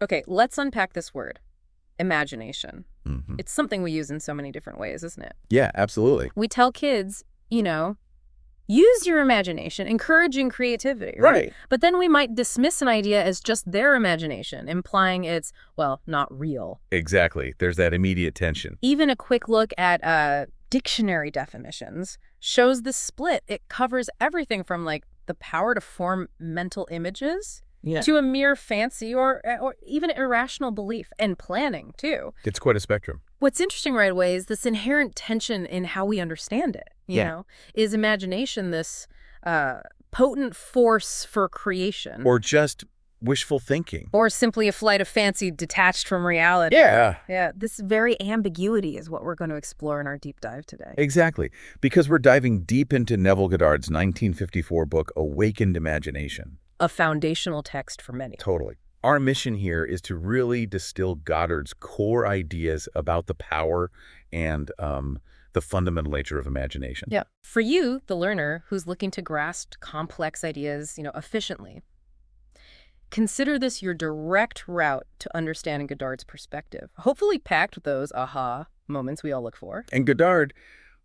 Okay, let's unpack this word, imagination. Hmm. It's something we use in so many different ways, isn't it? Yeah, absolutely. We tell kids, use your imagination, encouraging creativity, right? Right. But then we might dismiss an idea as just their imagination, implying it's, well, not real. Exactly. There's that immediate tension. Even a quick look at dictionary definitions shows the split. It covers everything from, like, the power to form mental images Yeah. to a mere fancy or even irrational belief, and planning, too. It's quite a spectrum. What's interesting right away is this inherent tension in how we understand it, Is imagination this potent force for creation? Or just wishful thinking. Or simply a flight of fancy detached from reality? Yeah. Yeah, this very ambiguity is what we're going to explore in our deep dive today. Exactly. Because we're diving deep into Neville Goddard's 1954 book, Awakened Imagination. A foundational text for many. Totally. Our mission here is to really distill Goddard's core ideas about the power and the fundamental nature of imagination. Yeah. For you, the learner who's looking to grasp complex ideas, efficiently, consider this your direct route to understanding Goddard's perspective, hopefully packed with those aha moments we all look for. And Goddard,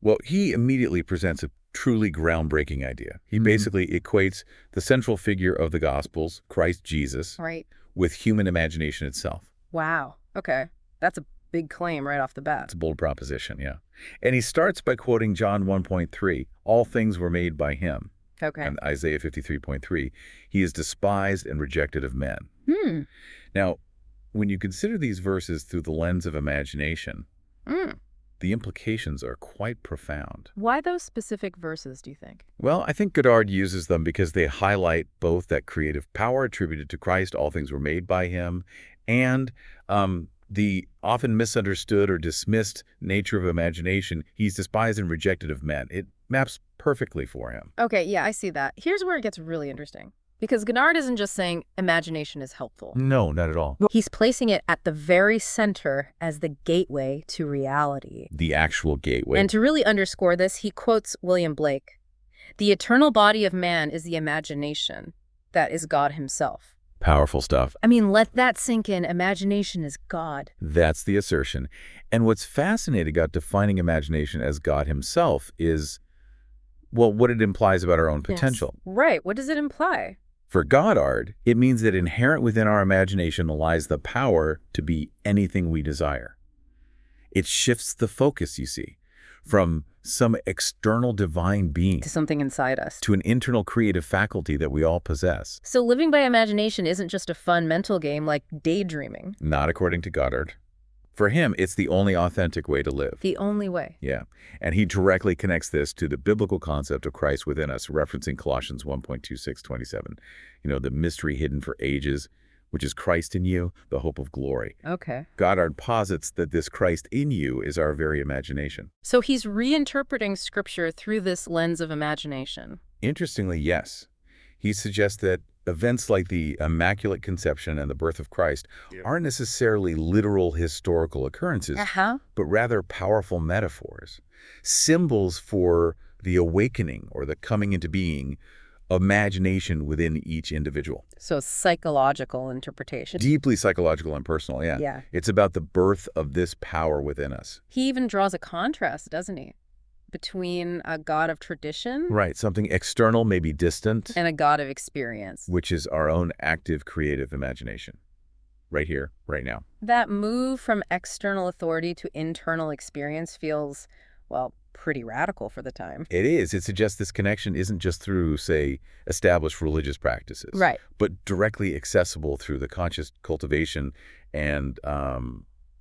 well, he immediately presents a truly groundbreaking idea. He basically equates the central figure of the Gospels, Christ Jesus, Right. with human imagination itself. Wow. Okay. That's a big claim right off the bat. It's a bold proposition, yeah. And he starts by quoting John 1.3, all things were made by him. Okay. And Isaiah 53.3, he is despised and rejected of men. Hmm. Now, when you consider these verses through the lens of imagination, the implications are quite profound. Why those specific verses, do you think? Well, I think Goddard uses them because they highlight both that creative power attributed to Christ, all things were made by him, and the often misunderstood or dismissed nature of imagination. He's despised and rejected of men. It maps perfectly for him. Okay, yeah, I see that. Here's where it gets really interesting. Because Goddard isn't just saying imagination is helpful. No, not at all. He's placing it at the very center as the gateway to reality. The actual gateway. And to really underscore this, he quotes William Blake. The eternal body of man is the imagination. That is God himself. Powerful stuff. I mean, let that sink in. Imagination is God. That's the assertion. And what's fascinating about defining imagination as God himself is, well, what it implies about our own potential. Yes. Right. What does it imply? For Goddard, it means that inherent within our imagination lies the power to be anything we desire. It shifts the focus, you see, from some external divine being To something inside us. to an internal creative faculty that we all possess. So living by imagination isn't just a fun mental game like daydreaming. Not according to Goddard. For him, it's the only authentic way to live. The only way. Yeah. And he directly connects this to the biblical concept of Christ within us, referencing Colossians 1.26-27. The mystery hidden for ages, which is Christ in you, the hope of glory. Okay. Goddard posits that this Christ in you is our very imagination. So he's reinterpreting scripture through this lens of imagination. Interestingly, yes. He suggests that events like the Immaculate Conception and the birth of Christ aren't necessarily literal historical occurrences, but rather powerful metaphors, symbols for the awakening or the coming into being imagination within each individual. So psychological interpretation. Deeply psychological and personal, yeah. Yeah. It's about the birth of this power within us. He even draws a contrast, doesn't he? Between a God of tradition Right, something external, maybe distant, and a God of experience. which is our own active creative imagination. Right here, right now. That move from external authority to internal experience feels, well, pretty radical for the time. It is. It suggests this connection isn't just through, say, established religious practices. Right. But directly accessible through the conscious cultivation and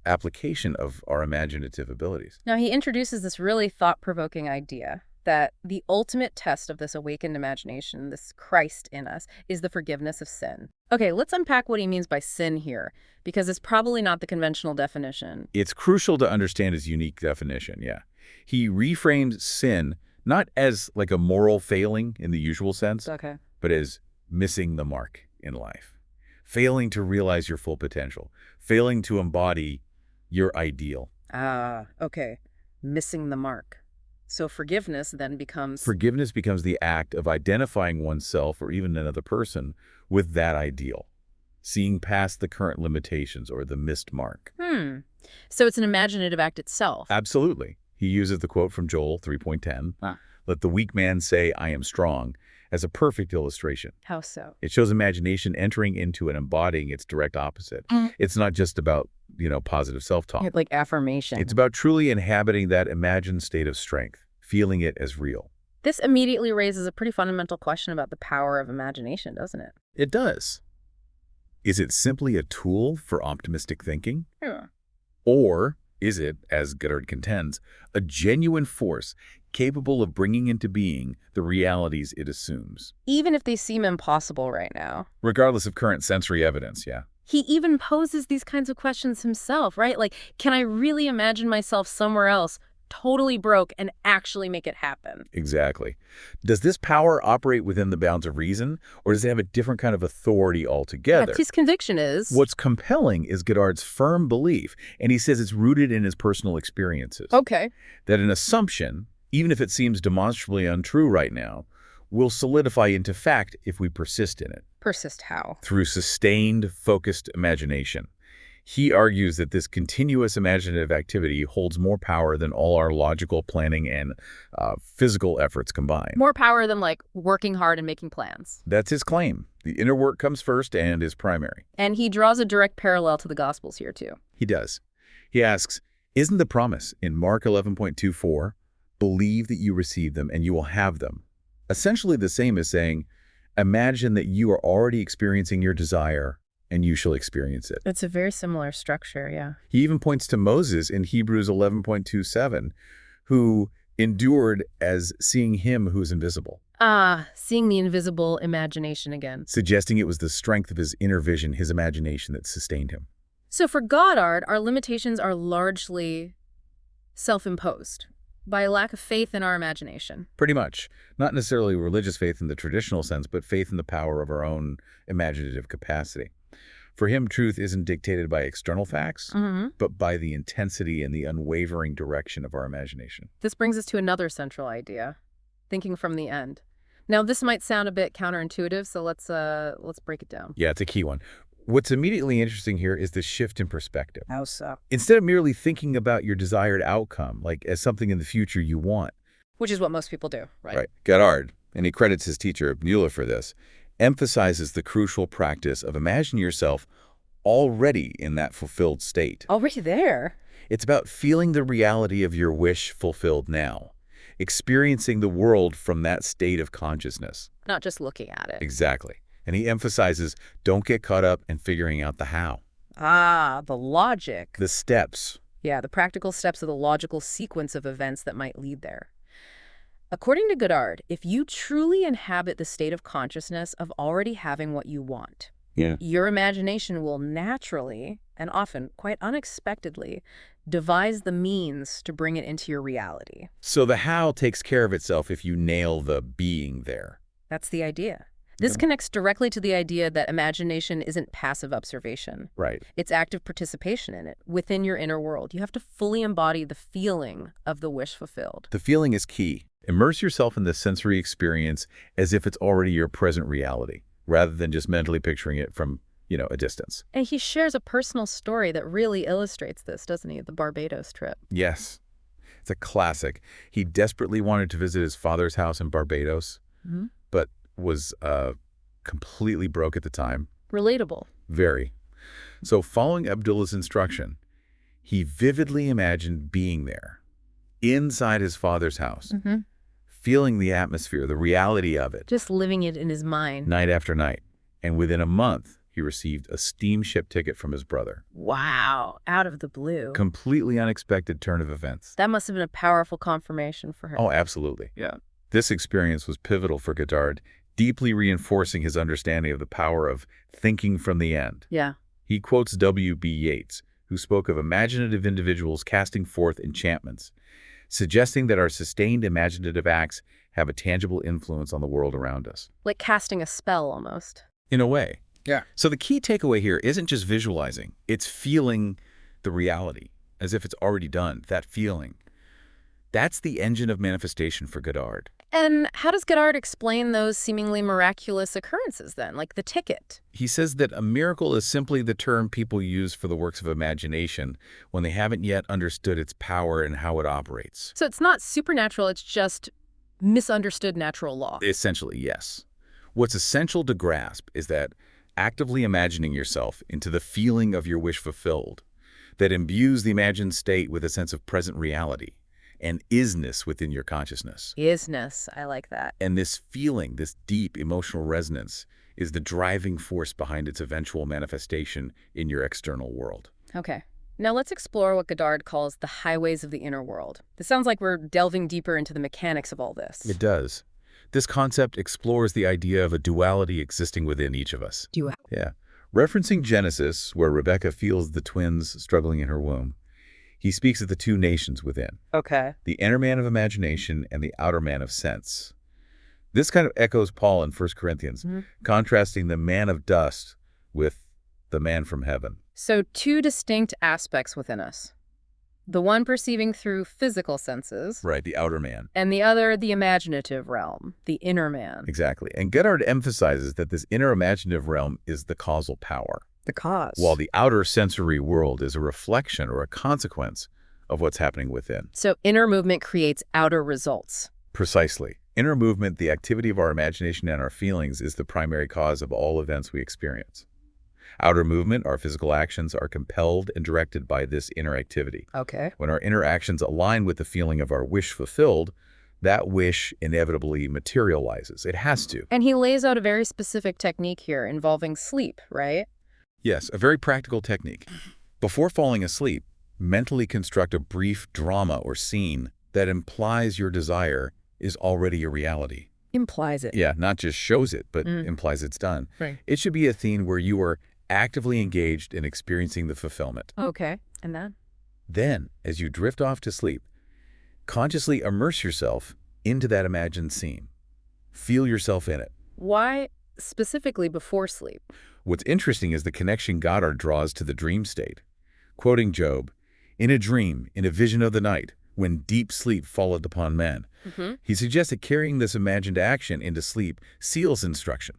application of our imaginative abilities. Now, he introduces this really thought-provoking idea that the ultimate test of this awakened imagination, this Christ in us, is the forgiveness of sin. Okay, let's unpack what he means by sin here, because it's probably not the conventional definition. It's crucial to understand his unique definition, yeah. He reframed sin not as like a moral failing in the usual sense, Okay. but as missing the mark in life, failing to realize your full potential, failing to embody your ideal. Okay. Missing the mark. So forgiveness then becomes... Forgiveness becomes the act of identifying oneself or even another person with that ideal. seeing past the current limitations or the missed mark. So it's an imaginative act itself. Absolutely. He uses the quote from Joel 3.10, "Let the weak man say, I am strong," as a perfect illustration. How so? It shows imagination entering into and embodying its direct opposite. It's not just about, positive self-talk. Like affirmation. It's about truly inhabiting that imagined state of strength, feeling it as real. This immediately raises a pretty fundamental question about the power of imagination, doesn't it? It does. Is it simply a tool for optimistic thinking? Yeah. Or is it, as Goddard contends, a genuine force capable of bringing into being the realities it assumes? Even if they seem impossible right now. Regardless of current sensory evidence, yeah. He even poses these kinds of questions himself, right? Like, can I really imagine myself somewhere else, totally broke, and actually make it happen? Exactly. Does this power operate within the bounds of reason, or does it have a different kind of authority altogether? His conviction is... What's compelling is Goddard's firm belief, and he says it's rooted in his personal experiences. Okay. That an assumption, even if it seems demonstrably untrue right now, will solidify into fact if we persist in it. Persist how? Through sustained, focused imagination. He argues that this continuous imaginative activity holds more power than all our logical planning and physical efforts combined. More power than, like, working hard and making plans. That's his claim. The inner work comes first and is primary. And he draws a direct parallel to the Gospels here, too. He does. He asks, isn't the promise in Mark 11.24, believe that you receive them and you will have them, essentially the same as saying, imagine that you are already experiencing your desire and you shall experience it. It's a very similar structure, yeah. He even points to Moses in Hebrews 11.27, who endured as seeing him who's invisible. Seeing the invisible imagination again. Suggesting it was the strength of his inner vision, his imagination, that sustained him. So for Goddard, our limitations are largely self-imposed by a lack of faith in our imagination. Pretty much. Not necessarily religious faith in the traditional sense, but faith in the power of our own imaginative capacity. For him, truth isn't dictated by external facts, but by the intensity and the unwavering direction of our imagination. This brings us to another central idea, thinking from the end. Now, this might sound a bit counterintuitive, so let's break it down. Yeah, it's a key one. What's immediately interesting here is the shift in perspective. How so? Instead of merely thinking about your desired outcome, like as something in the future you want. Which is what most people do, right? Right. Goddard, and he credits his teacher, Mueller, for this, emphasizes the crucial practice of imagine yourself already in that fulfilled state. Already there? It's about feeling the reality of your wish fulfilled now, experiencing the world from that state of consciousness. Not just looking at it. Exactly. And he emphasizes, don't get caught up in figuring out the how. The logic. The steps. Yeah, the practical steps of the logical sequence of events that might lead there. According to Goddard, if you truly inhabit the state of consciousness of already having what you want, your imagination will naturally, and often quite unexpectedly, devise the means to bring it into your reality. So the how takes care of itself if you nail the being there. That's the idea. This connects directly to the idea that imagination isn't passive observation. Right. It's active participation in it, within your inner world. You have to fully embody the feeling of the wish fulfilled. The feeling is key. Immerse yourself in the sensory experience as if it's already your present reality, rather than just mentally picturing it from, a distance. And he shares a personal story that really illustrates this, doesn't he? The Barbados trip. Yes. It's a classic. He desperately wanted to visit his father's house in Barbados, but was completely broke at the time. Relatable. Very. So following Abdullah's instruction, he vividly imagined being there, inside his father's house, feeling the atmosphere, the reality of it. Just living it in his mind. Night after night. And within a month, he received a steamship ticket from his brother. Wow. Out of the blue. Completely unexpected turn of events. That must have been a powerful confirmation for him. Oh, absolutely. Yeah. This experience was pivotal for Goddard, deeply reinforcing his understanding of the power of thinking from the end. Yeah. He quotes W.B. Yeats, who spoke of imaginative individuals casting forth enchantments, suggesting that our sustained imaginative acts have a tangible influence on the world around us. Like casting a spell, almost. In a way. Yeah. So the key takeaway here isn't just visualizing, it's feeling the reality, as if it's already done, that feeling. That's the engine of manifestation for Goddard. And how does Goddard explain those seemingly miraculous occurrences then, like the ticket? He says that a miracle is simply the term people use for the works of imagination when they haven't yet understood its power and how it operates. So it's not supernatural, it's just misunderstood natural law. Essentially, yes. What's essential to grasp is that actively imagining yourself into the feeling of your wish fulfilled, that imbues the imagined state with a sense of present reality and isness within your consciousness. Isness, I like that. And this feeling, this deep emotional resonance, is the driving force behind its eventual manifestation in your external world. Okay. Now let's explore what Goddard calls the highways of the inner world. This sounds like we're delving deeper into the mechanics of all this. It does. This concept explores the idea of a duality existing within each of us. Yeah. Referencing Genesis, where Rebecca feels the twins struggling in her womb, he speaks of the two nations within. Okay. The inner man of imagination and the outer man of sense. This kind of echoes Paul in 1 Corinthians, contrasting the man of dust with the man from heaven. So two distinct aspects within us. The one perceiving through physical senses. Right, the outer man. And the other, the imaginative realm, the inner man. Exactly. And Goddard emphasizes that this inner imaginative realm is the causal power. The cause. While the outer sensory world is a reflection or a consequence of what's happening within. So inner movement creates outer results. Precisely. Inner movement, the activity of our imagination and our feelings, is the primary cause of all events we experience. Outer movement, our physical actions, are compelled and directed by this inner activity. Okay. When our inner actions align with the feeling of our wish fulfilled, that wish inevitably materializes. It has to. And he lays out a very specific technique here involving sleep, right? Yes, a very practical technique. Before falling asleep, mentally construct a brief drama or scene that implies your desire is already a reality. Implies it. Yeah, not just shows it, but implies it's done. Right. It should be a scene where you are actively engaged in experiencing the fulfillment. Okay. And then? Then, as you drift off to sleep, consciously immerse yourself into that imagined scene. Feel yourself in it. Why specifically before sleep? What's interesting is the connection Goddard draws to the dream state. Quoting Job, "In a dream, in a vision of the night, when deep sleep falleth upon men." He suggests that carrying this imagined action into sleep seals instruction.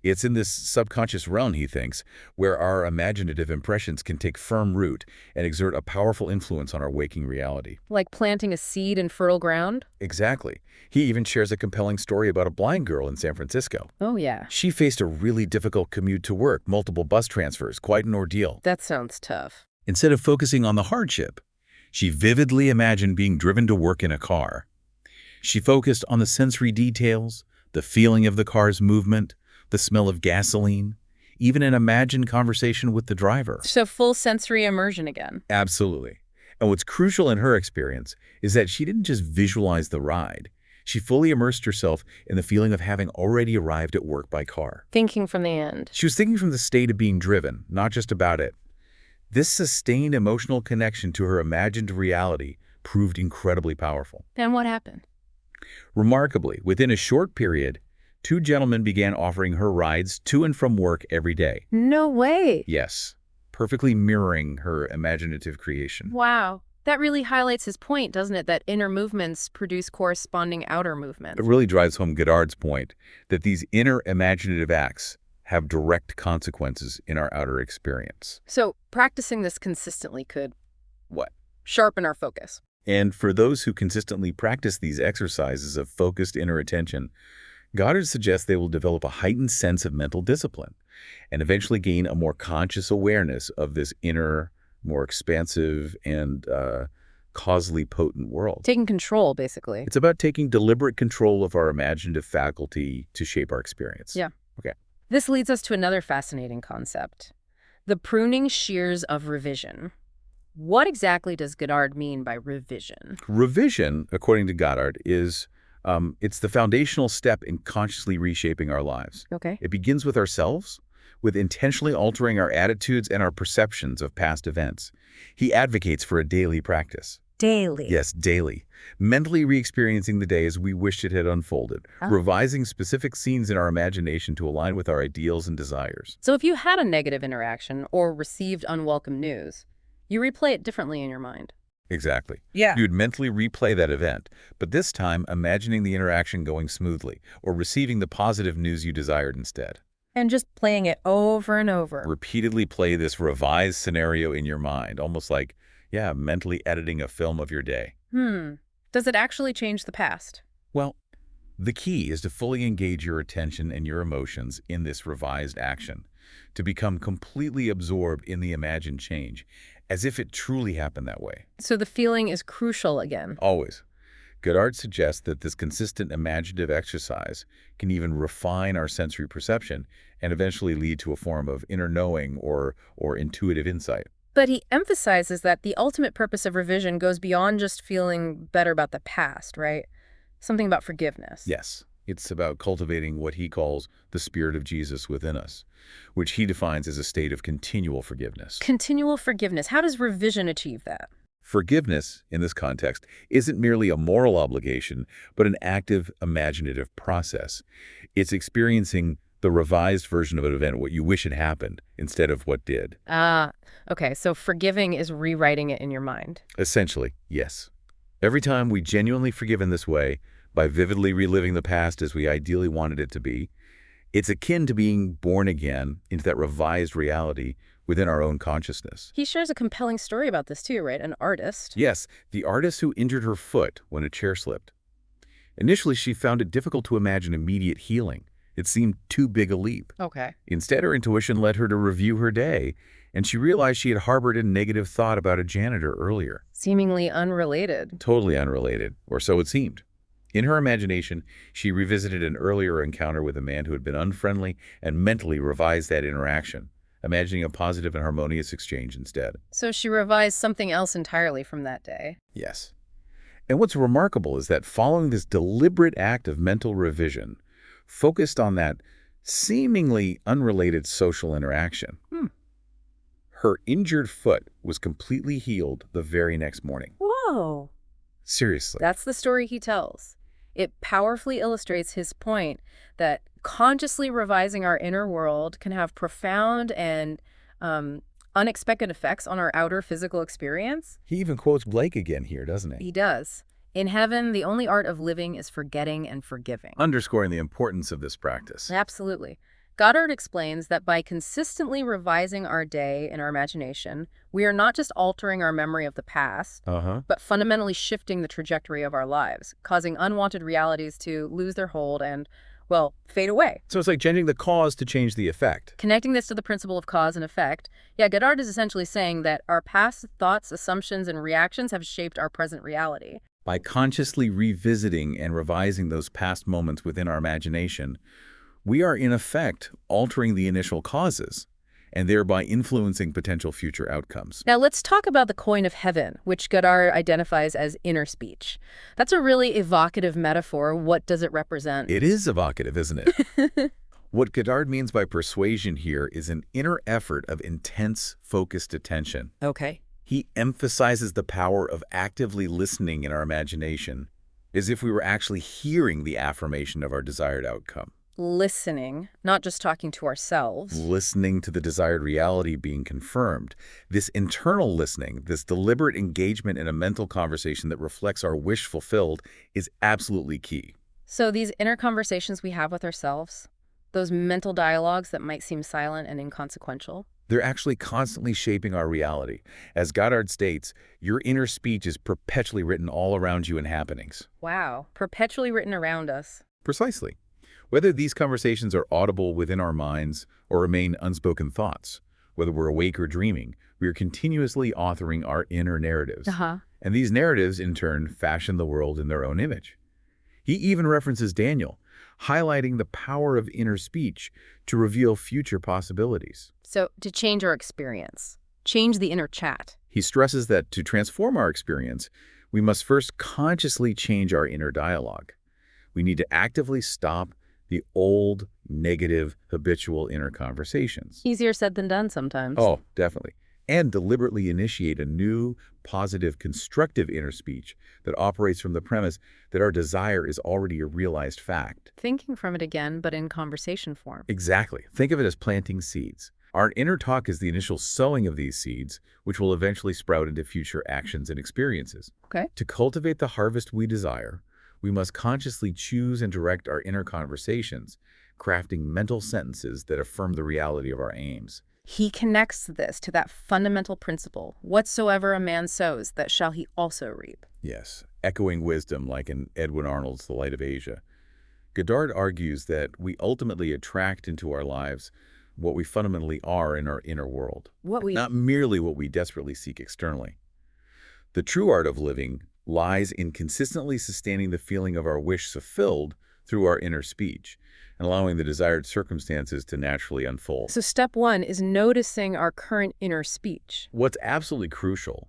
It's in this subconscious realm, he thinks, where our imaginative impressions can take firm root and exert a powerful influence on our waking reality. Like planting a seed in fertile ground? Exactly. He even shares a compelling story about a blind girl in San Francisco. Oh, yeah. She faced a really difficult commute to work, multiple bus transfers, quite an ordeal. That sounds tough. Instead of focusing on the hardship, she vividly imagined being driven to work in a car. She focused on the sensory details, the feeling of the car's movement, the smell of gasoline, even an imagined conversation with the driver. So full sensory immersion again. Absolutely. And what's crucial in her experience is that she didn't just visualize the ride. She fully immersed herself in the feeling of having already arrived at work by car. Thinking from the end. She was thinking from the state of being driven, not just about it. This sustained emotional connection to her imagined reality proved incredibly powerful. Then what happened? Remarkably, within a short period, 2 gentlemen began offering her rides to and from work every day. No way. Yes, perfectly mirroring her imaginative creation. Wow. That really highlights his point, doesn't it? That inner movements produce corresponding outer movements. It really drives home Goddard's point that these inner imaginative acts have direct consequences in our outer experience. So practicing this consistently could What? sharpen our focus. And for those who consistently practice these exercises of focused inner attention, Goddard suggests they will develop a heightened sense of mental discipline and eventually gain a more conscious awareness of this inner, more expansive and causally potent world. Taking control, basically. It's about taking deliberate control of our imaginative faculty to shape our experience. Yeah. Okay. This leads us to another fascinating concept, the pruning shears of revision. What exactly does Goddard mean by revision? Revision, according to Goddard, is it's the foundational step in consciously reshaping our lives. Okay. It begins with ourselves, with intentionally altering our attitudes and our perceptions of past events. He advocates for a daily practice. Daily. Yes, daily. Mentally re-experiencing the day as we wished it had unfolded, revising specific scenes in our imagination to align with our ideals and desires. So if you had a negative interaction or received unwelcome news, you replay it differently in your mind. Exactly. Yeah. You'd mentally replay that event, but this time imagining the interaction going smoothly or receiving the positive news you desired instead. And just playing it over and over. Repeatedly play this revised scenario in your mind, almost like, yeah, mentally editing a film of your day. Does it actually change the past? Well, the key is to fully engage your attention and your emotions in this revised action, to become completely absorbed in the imagined change, as if it truly happened that way. So the feeling is crucial again. Always. Goddard suggests that this consistent imaginative exercise can even refine our sensory perception and eventually lead to a form of inner knowing or intuitive insight. But he emphasizes that the ultimate purpose of revision goes beyond just feeling better about the past, right? Something about forgiveness. Yes, it's about cultivating what he calls the spirit of Jesus within us, which he defines as a state of continual forgiveness. Continual forgiveness. How does revision achieve that? Forgiveness, in this context, isn't merely a moral obligation, but an active, imaginative process. It's experiencing the revised version of an event, what you wish had happened, instead of what did. Okay, so forgiving is rewriting it in your mind. Essentially, yes. Every time we genuinely forgive in this way, by vividly reliving the past as we ideally wanted it to be, it's akin to being born again into that revised reality within our own consciousness. He shares a compelling story about this too, right? An artist. Yes, the artist who injured her foot when a chair slipped. Initially, she found it difficult to imagine immediate healing. It seemed too big a leap. Okay. Instead, her intuition led her to review her day, and she realized she had harbored a negative thought about a janitor earlier. Seemingly unrelated. Totally unrelated, or so it seemed. In her imagination, she revisited an earlier encounter with a man who had been unfriendly and mentally revised that interaction, imagining a positive and harmonious exchange instead. So she revised something else entirely from that day. Yes. And what's remarkable is that following this deliberate act of mental revision, focused on that seemingly unrelated social interaction, her injured foot was completely healed the very next morning. Whoa. Seriously. That's the story he tells. It powerfully illustrates his point that consciously revising our inner world can have profound and unexpected effects on our outer physical experience. He even quotes Blake again here, doesn't he? He does. In heaven, the only art of living is forgetting and forgiving. Underscoring the importance of this practice. Absolutely. Goddard explains that by consistently revising our day in our imagination, we are not just altering our memory of the past, but fundamentally shifting the trajectory of our lives, causing unwanted realities to lose their hold and, well, fade away. So it's like changing the cause to change the effect. Connecting this to the principle of cause and effect, Goddard is essentially saying that our past thoughts, assumptions, and reactions have shaped our present reality. By consciously revisiting and revising those past moments within our imagination, we are in effect altering the initial causes and thereby influencing potential future outcomes. Now let's talk about the coin of heaven, which Goddard identifies as inner speech. That's a really evocative metaphor. What does it represent? It is evocative, isn't it? What Goddard means by persuasion here is an inner effort of intense, focused attention. Okay. He emphasizes the power of actively listening in our imagination, as if we were actually hearing the affirmation of our desired outcome. Listening, not just talking to ourselves. Listening to the desired reality being confirmed. This internal listening, this deliberate engagement in a mental conversation that reflects our wish fulfilled is absolutely key. So these inner conversations we have with ourselves, those mental dialogues that might seem silent and inconsequential, they're actually constantly shaping our reality. As Goddard states, your inner speech is perpetually written all around you in happenings. Wow, perpetually written around us. Precisely. Whether these conversations are audible within our minds or remain unspoken thoughts, whether we're awake or dreaming, we are continuously authoring our inner narratives. And these narratives, in turn, fashion the world in their own image. He even references Daniel, highlighting the power of inner speech to reveal future possibilities. So, to change our experience, change the inner chat. He stresses that to transform our experience, we must first consciously change our inner dialogue. We need to actively stop the old, negative, habitual inner conversations. Easier said than done sometimes. Oh, definitely. And deliberately initiate a new, positive, constructive inner speech that operates from the premise that our desire is already a realized fact. Thinking from it again, but in conversation form. Exactly. Think of it as planting seeds. Our inner talk is the initial sowing of these seeds, which will eventually sprout into future actions and experiences. Okay. To cultivate the harvest we desire, we must consciously choose and direct our inner conversations, crafting mental sentences that affirm the reality of our aims. He connects this to that fundamental principle, whatsoever a man sows, that shall he also reap. Yes, echoing wisdom like in Edwin Arnold's The Light of Asia. Goddard argues that we ultimately attract into our lives what we fundamentally are in our inner world, not merely what we desperately seek externally. The true art of living lies in consistently sustaining the feeling of our wish fulfilled through our inner speech and allowing the desired circumstances to naturally unfold. So step one is noticing our current inner speech. What's absolutely crucial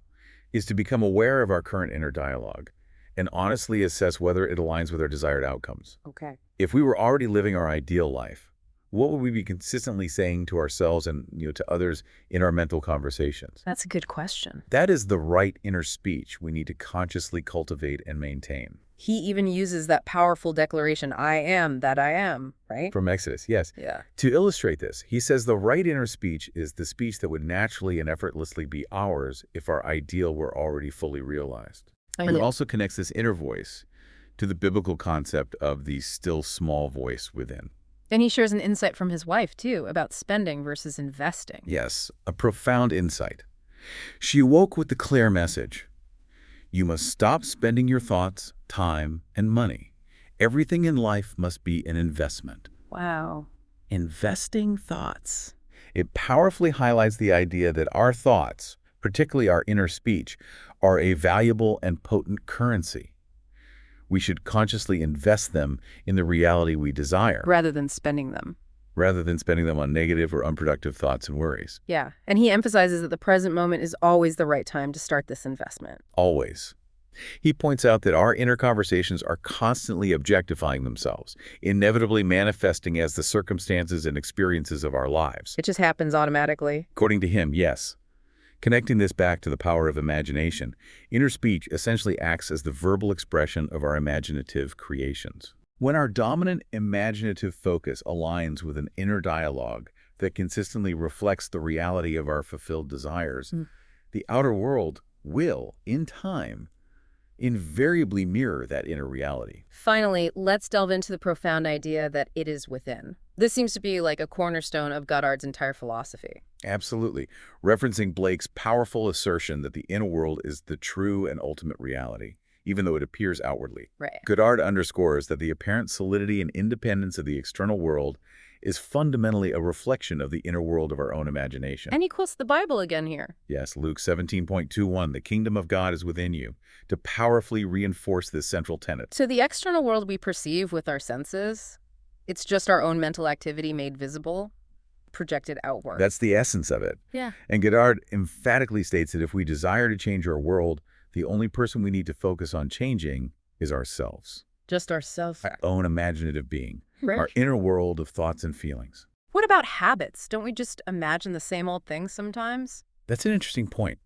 is to become aware of our current inner dialogue and honestly assess whether it aligns with our desired outcomes. Okay. If we were already living our ideal life, what would we be consistently saying to ourselves and to others in our mental conversations? That's a good question. That is the right inner speech we need to consciously cultivate and maintain. He even uses that powerful declaration, I am that I am, right? From Exodus, yes. Yeah. To illustrate this, he says the right inner speech is the speech that would naturally and effortlessly be ours if our ideal were already fully realized. He also connects this inner voice to the biblical concept of the still small voice within. And he shares an insight from his wife, too, about spending versus investing. Yes, a profound insight. She awoke with the clear message: you must stop spending your thoughts, time, and money. Everything in life must be an investment. Wow. Investing thoughts. It powerfully highlights the idea that our thoughts, particularly our inner speech, are a valuable and potent currency. We should consciously invest them in the reality we desire, rather than spending them on negative or unproductive thoughts and worries. Yeah, and he emphasizes that the present moment is always the right time to start this investment. Always. He points out that our inner conversations are constantly objectifying themselves, inevitably manifesting as the circumstances and experiences of our lives. It just happens automatically. According to him, yes. Connecting this back to the power of imagination, inner speech essentially acts as the verbal expression of our imaginative creations. When our dominant imaginative focus aligns with an inner dialogue that consistently reflects the reality of our fulfilled desires, the outer world will, in time, invariably mirror that inner reality. Finally, let's delve into the profound idea that it is within. This seems to be like a cornerstone of Goddard's entire philosophy. Absolutely. Referencing Blake's powerful assertion that the inner world is the true and ultimate reality, even though it appears outwardly. Right. Goddard underscores that the apparent solidity and independence of the external world is fundamentally a reflection of the inner world of our own imagination. And he quotes the Bible again here. Yes, Luke 17:21, the kingdom of God is within you, to powerfully reinforce this central tenet. So the external world we perceive with our senses, it's just our own mental activity made visible, projected outward. That's the essence of it. Yeah. And Goddard emphatically states that if we desire to change our world, the only person we need to focus on changing is ourselves. Just ourselves. Our own imaginative being. Right. Our inner world of thoughts and feelings. What about habits? Don't we just imagine the same old things sometimes? That's an interesting point.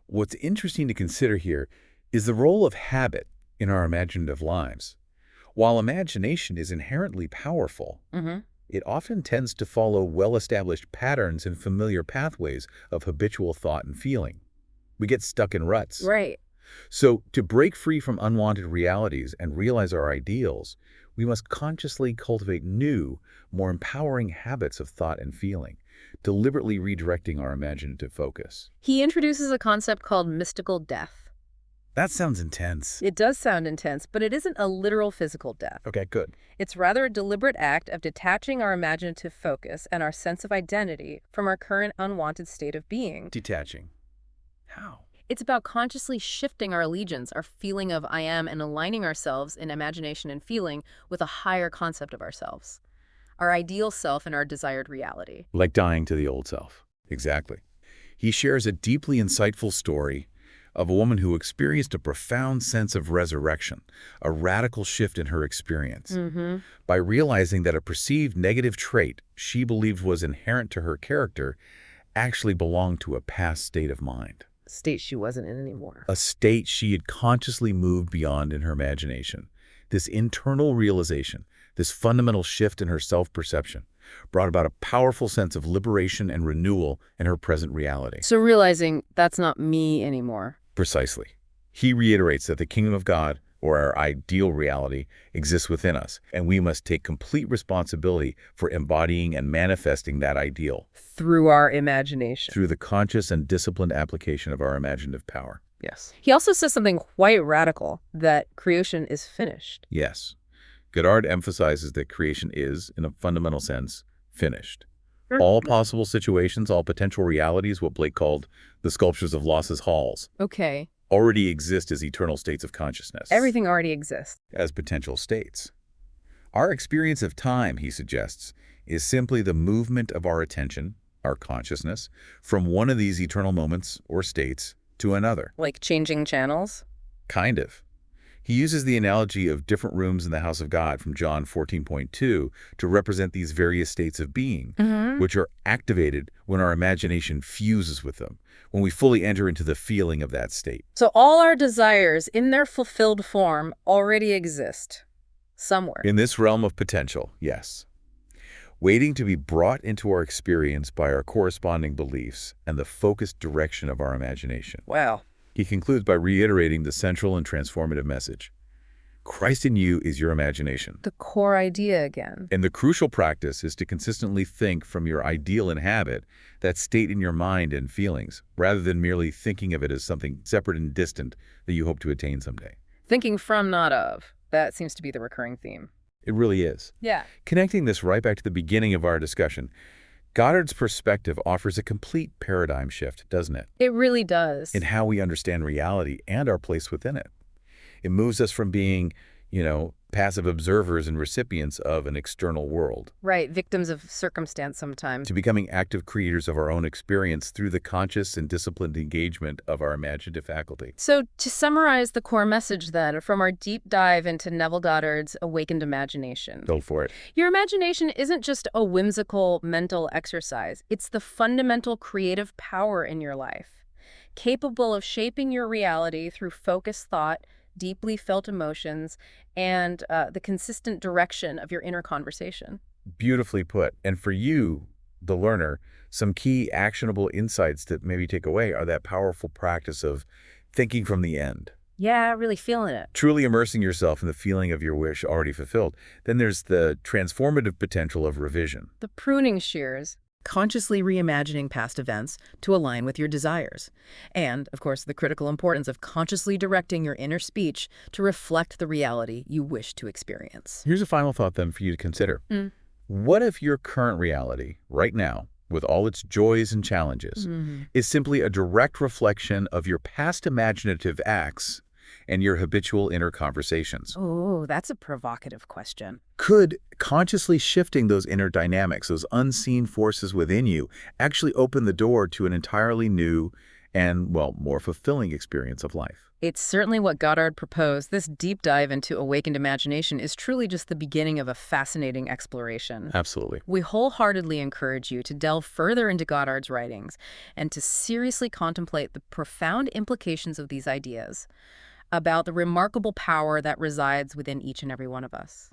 What's interesting to consider here is the role of habit in our imaginative lives. While imagination is inherently powerful, it often tends to follow well-established patterns and familiar pathways of habitual thought and feeling. We get stuck in ruts. Right. So, to break free from unwanted realities and realize our ideals, we must consciously cultivate new, more empowering habits of thought and feeling, deliberately redirecting our imaginative focus. He introduces a concept called mystical death. That sounds intense. It does sound intense, but it isn't a literal physical death. Okay, good. It's rather a deliberate act of detaching our imaginative focus and our sense of identity from our current unwanted state of being. Detaching. How? It's about consciously shifting our allegiance, our feeling of I am, and aligning ourselves in imagination and feeling with a higher concept of ourselves, our ideal self and our desired reality. Like dying to the old self. Exactly. He shares a deeply insightful story of a woman who experienced a profound sense of resurrection, a radical shift in her experience. By realizing that a perceived negative trait she believed was inherent to her character actually belonged to a past state of mind. State she wasn't in anymore. A state she had consciously moved beyond in her imagination. This internal realization, this fundamental shift in her self-perception, brought about a powerful sense of liberation and renewal in her present reality. So realizing that's not me anymore. Precisely. He reiterates that the kingdom of God, or our ideal reality, exists within us, and we must take complete responsibility for embodying and manifesting that ideal. Through our imagination. Through the conscious and disciplined application of our imaginative power. Yes. He also says something quite radical, that creation is finished. Yes. Goddard emphasizes that creation is, in a fundamental sense, finished. All possible situations, all potential realities, what Blake called the sculptures of Los's halls, Okay. already exist as eternal states of consciousness. Everything already exists. As potential states. Our experience of time, he suggests, is simply the movement of our attention, our consciousness, from one of these eternal moments or states to another. Like changing channels? Kind of. He uses the analogy of different rooms in the house of God from John 14.2 to represent these various states of being, which are activated when our imagination fuses with them, when we fully enter into the feeling of that state. So all our desires, in their fulfilled form, already exist. Somewhere. In this realm of potential, yes. Waiting to be brought into our experience by our corresponding beliefs and the focused direction of our imagination. Wow. He concludes by reiterating the central and transformative message. Christ in you is your imagination. The core idea again. And the crucial practice is to consistently think from your ideal and habit, that state in your mind and feelings, rather than merely thinking of it as something separate and distant that you hope to attain someday. Thinking from, not of. That seems to be the recurring theme. It really is. Yeah. Connecting this right back to the beginning of our discussion, Goddard's perspective offers a complete paradigm shift, doesn't it? It really does. In how we understand reality and our place within it. It moves us from being, passive observers and recipients of an external world. Right, victims of circumstance sometimes. To becoming active creators of our own experience through the conscious and disciplined engagement of our imaginative faculty. So to summarize the core message then, from our deep dive into Neville Goddard's awakened imagination. Go for it. Your imagination isn't just a whimsical mental exercise. It's the fundamental creative power in your life, capable of shaping your reality through focused thought, deeply felt emotions, and the consistent direction of your inner conversation. Beautifully put. And for you, the learner, some key actionable insights that maybe take away are that powerful practice of thinking from the end. Yeah, really feeling it. Truly immersing yourself in the feeling of your wish already fulfilled. Then there's the transformative potential of revision. The pruning shears. Consciously reimagining past events to align with your desires. And, of course, the critical importance of consciously directing your inner speech to reflect the reality you wish to experience. Here's a final thought then for you to consider. What if your current reality, right now, with all its joys and challenges, is simply a direct reflection of your past imaginative acts and your habitual inner conversations? Oh, that's a provocative question. Could consciously shifting those inner dynamics, those unseen forces within you, actually open the door to an entirely new and, more fulfilling experience of life? It's certainly what Goddard proposed. This deep dive into awakened imagination is truly just the beginning of a fascinating exploration. Absolutely. We wholeheartedly encourage you to delve further into Goddard's writings and to seriously contemplate the profound implications of these ideas about the remarkable power that resides within each and every one of us.